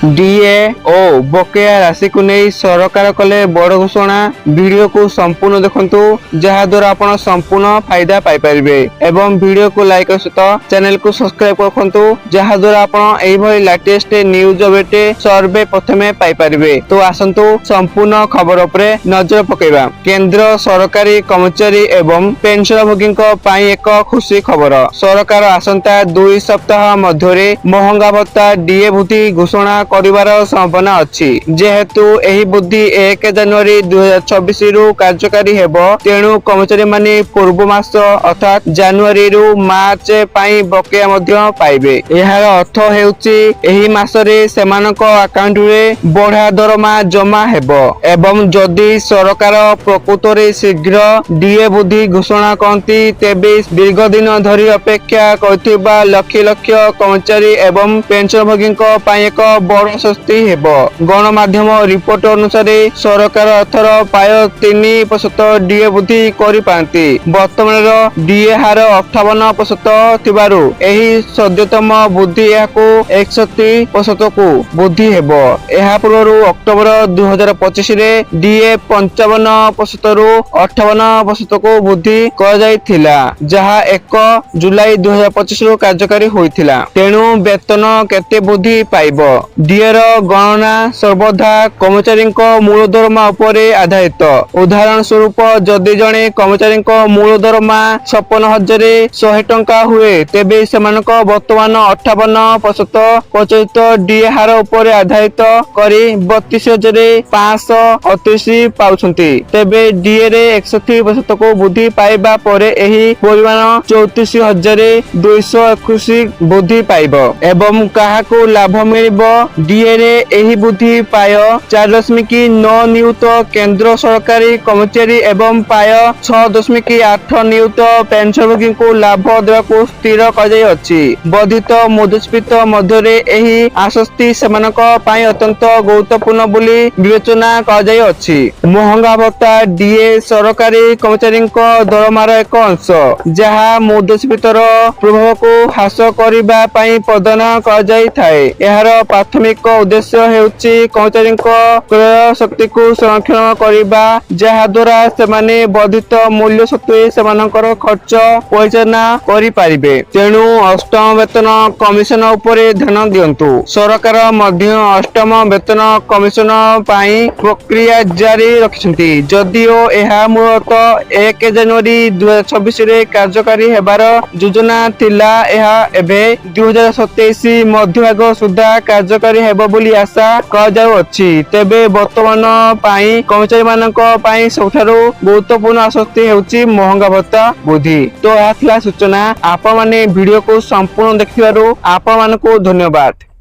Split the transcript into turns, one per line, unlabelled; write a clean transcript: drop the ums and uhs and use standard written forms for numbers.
DA ओ बकेया राशि को नहीं सरकार कले बड़ घोषणा। वीडियो को संपूर्ण देखंतु जहा द्वारा आपण संपूर्ण फायदा पाई परिबे एवं वीडियो को लाइक सहित चैनल को सब्सक्राइब करखंतु जहा द्वारा आपण एई भली लेटेस्ट न्यूज अपडेट सर्वे प्रथमे पाई परिबे। तो आसंतु संपूर्ण खबर उपरे नजर पकेबा। केंद्र सरकारी कर्मचारी एवं पेंशनभोगी पाई एक खुशी खबर। सरकार आसंता 2 सप्ताह मध्यरे महंगा भत्ता डीए वृद्धि घोषणा करिवार संभावना अछि। जेहेतु एही वृद्धि 1 जनवरी 2026 रु कार्यकारी हेबो तेणु कर्मचारी माने पूर्व मास अर्थात जनवरी रु मार्च पाई बकेया मध्य पाइबे। एहार अर्थ हेउची एही मासरे सेमानक अकाउंट रे बढ़ा दरमा जमा हेबो एवं जदि सरकार प्रकृत रे शीघ्र डीए वृद्धि घोषणा करती तेबे दीर्घ दिन धरी अपेक्षा करथिबा लक्ष लक्ष कर्मचारी एवं पेंशनभोगी पाई एक बड़ स्वस्ति हेबो। गणमाध्यम रिपोर्ट अनुसार सरकार अर्थर प्राय 3% डीए वृद्धि करि पांती। वर्तमान डीए हार 58% थिबारु एही सद्यतम वृद्धि याकू 61% को वृद्धि हेबो। एहा पूर्वरु अक्टोबर 2025 रे डीए 55% रु 58% को वृद्धि कर जायथिला जहा 1 जुलाई 2025 रु कार्यकारी होइथिला। तेणु वेतन केते वृद्धि पाइबो। डीएर गणना सर्वदा कर्मचारी मूल दरमा उपरे आधारित। उदाहरण स्वरूप जदि जणे कर्मचारी मूल दरमा 56,100 टंका हुए तेबे सेमानक वर्तमान 58% प्रचलित डीए हार उपरे आधारित करी 32,538 पाउछंती। तेबे डीए रे 61% को वृद्धि पाइबा परे एही परिमाण 34,221 वृद्धि पाइबो एवं काहाको लाभ मिलिबो। डीए रे एही वृद्धि पाय 4.9 नियुत केंद्र सरकारी कर्मचारी एवं पाय 6.8 नियुत पेंशनभोगी को लाभ देवाको स्थिर कर अछि। वर्धित मुद्रास्फीति मध्यरे एही आश्वस्ति सेमानक पाई अत्यंत गुरुत्वपूर्ण बोली विवेचना कर अछि। महंगा भत्ता डीए सरकारी कर्मचारी दरमार एक अंश जहा मुद्रास्फीतिर प्रभाव को ह्रास करबा पई प्रदान कर जाय थाए। एहार प्राथमिक उद्देश्य हेउची कर्मचारी क्रय शक्ति को संरक्षण करबा जहा द्वारा सेमाने वर्धित मूल्य सत्वे सेमानकर खर्च परिचालना करि पारिबे। तेणु अष्टम वेतन कमिशन उपरे ध्यान दियंतु। सरकार मध्य अष्टम वेतन कमिशन पाई प्रक्रिया जारी रखिसंती जदिओ एहा मूलतः 1 जनवरी 2026 रे कार्यकारी हेबार योजना थिला। एहा एबे 2027 मध्यभाग सुधा कार्यकारी हेबो बोली आशा कर जाउ अछि। तेबे वर्तमान पाई कर्मचारी मानक पाई सबठारु गुरुत्वपूर्ण आश्वस्ति हेउची महंगा भत्ता वृद्धि। तो आथिला सूचना आपण माने वीडियो को संपूर्ण देखिबारु आपण मानको धन्यवाद।